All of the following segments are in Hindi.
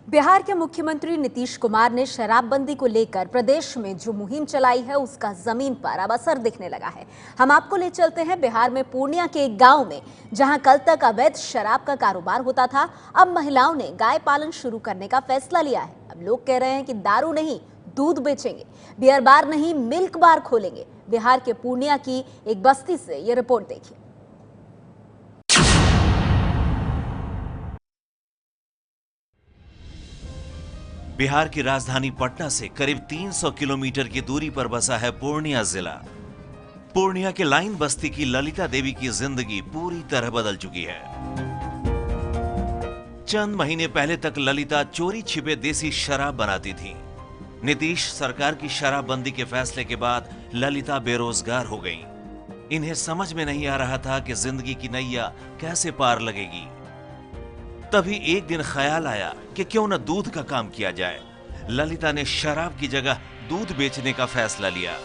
बिहार के मुख्यमंत्री नीतीश कुमार ने शराबबंदी को लेकर प्रदेश में जो मुहिम चलाई है उसका जमीन पर अब असर दिखने लगा है। हम आपको ले चलते हैं बिहार में पूर्णिया के एक गांव में, जहां कल तक अवैध शराब का कारोबार होता था। अब महिलाओं ने गाय पालन शुरू करने का फैसला लिया है। अब लोग कह रहे हैं कि दारू नहीं, दूध बेचेंगे, बियर बार नहीं, मिल्क बार खोलेंगे। बिहार के पूर्णिया की एक बस्ती से ये रिपोर्ट देखिए। बिहार की राजधानी पटना से करीब 300 किलोमीटर की दूरी पर बसा है पूर्णिया जिला। पूर्णिया के लाइन बस्ती की ललिता देवी की जिंदगी पूरी तरह बदल चुकी है। चंद महीने पहले तक ललिता चोरी छिपे देसी शराब बनाती थी। नीतीश सरकार की शराबबंदी के फैसले के बाद ललिता बेरोजगार हो गईं। इन्हें समझ में नहीं आ रहा था कि जिंदगी की नैया कैसे पार लगेगी। तभी एक दिन ख्याल आया कि क्यों न दूध का काम किया जाए। ललिता ने शराब की जगह दूध बेचने का फैसला लिया।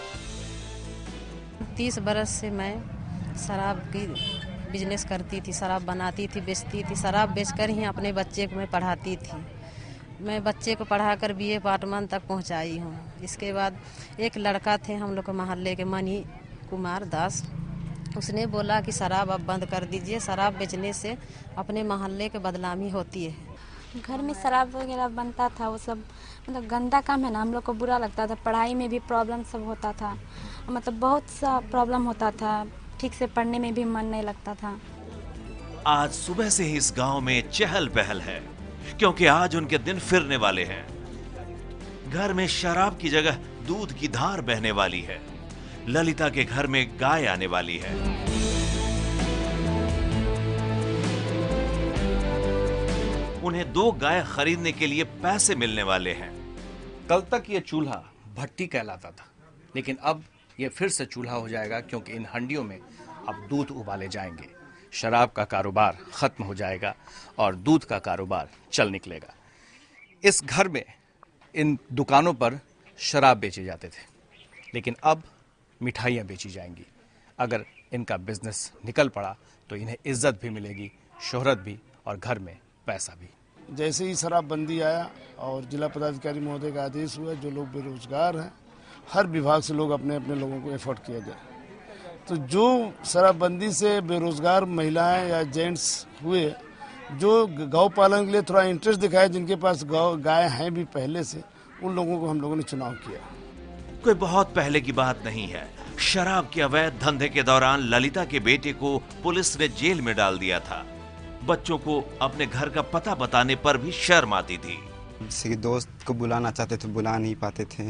30 बरस से मैं शराब की बिजनेस करती थी, शराब बनाती थी, बेचती थी। शराब बेचकर ही अपने बच्चे को मैं पढ़ाती थी। मैं बच्चे को पढ़ाकर बीए पार्ट 1 तक पहुंचाई हूं। इसके बाद एक लड़का थे हम लोग के मोहल्ले के, मनी कुमार दास। उसने बोला कि शराब अब बंद कर दीजिए, शराब बेचने से अपने मोहल्ले के बदनामी होती है। घर में शराब वगैरह बनता था, वो सब मतलब गंदा काम है ना, हम लोग को बुरा लगता था। पढ़ाई में भी प्रॉब्लम सब होता था, मतलब बहुत सा प्रॉब्लम होता था। ठीक से पढ़ने में भी मन नहीं लगता था। आज सुबह से ही इस गांव में चहल पहल है, क्योंकि आज उनके दिन फिरने वाले हैं। घर में शराब की जगह दूध की धार बहने वाली है। ललिता के घर में गाय आने वाली है। उन्हें 2 गाय खरीदने के लिए पैसे मिलने वाले हैं। कल तक ये चूल्हा भट्टी कहलाता था, लेकिन अब ये फिर से चूल्हा हो जाएगा, क्योंकि इन हंडियों में अब दूध उबाले जाएंगे। शराब का कारोबार खत्म हो जाएगा और दूध का कारोबार चल निकलेगा। इस घर में इन दुकानों पर शराब बेचे जाते थे, लेकिन अब मिठाइयाँ बेची जाएंगी। अगर इनका बिजनेस निकल पड़ा तो इन्हें इज्जत भी मिलेगी, शोहरत भी, और घर में पैसा भी। जैसे ही शराबबंदी आया और जिला पदाधिकारी महोदय का आदेश हुआ, जो लोग बेरोजगार हैं हर विभाग से लोग अपने अपने लोगों को एफर्ट किया जाए। तो जो शराबबंदी से बेरोजगार महिलाएं या जेंट्स हुए, जो गौ पालन के लिए थोड़ा इंटरेस्ट दिखाया, जिनके पास गौ गाय हैं भी पहले से, उन लोगों को हम लोगों ने चुनाव किया। कोई बहुत पहले की बात नहीं है। शराब के अवैध धंधे के दौरान ललिता के बेटे को पुलिस ने जेल में डाल दिया था। बच्चों को अपने घर का पता बताने पर भी शर्म आती थी। किसी दोस्त को बुलाना चाहते थे, बुला नहीं पाते थे।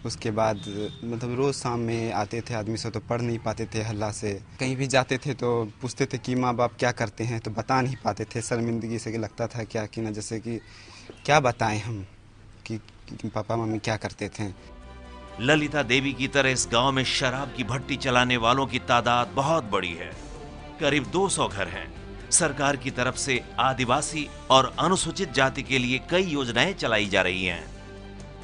उसके बाद मतलब रोज शाम में आते थे आदमी से, तो पढ़ नहीं पाते थे हल्ला से। कहीं भी जाते थे तो पूछते थे कि माँ बाप क्या करते हैं, तो बता नहीं पाते थे। शर्मिंदगी से लगता था क्या कि ना, जैसे कि क्या बताएं हम कि पापा मम्मी क्या करते थे। ललिता देवी की तरह इस गांव में शराब की भट्टी चलाने वालों की तादाद बहुत बड़ी है। करीब 200 घर हैं। सरकार की तरफ से आदिवासी और अनुसूचित जाति के लिए कई योजनाएं चलाई जा रही हैं,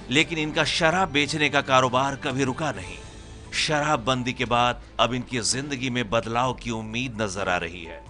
लेकिन इनका शराब बेचने का कारोबार कभी रुका नहीं। शराबबंदी के बाद अब इनकी जिंदगी में बदलाव की उम्मीद नजर आ रही है।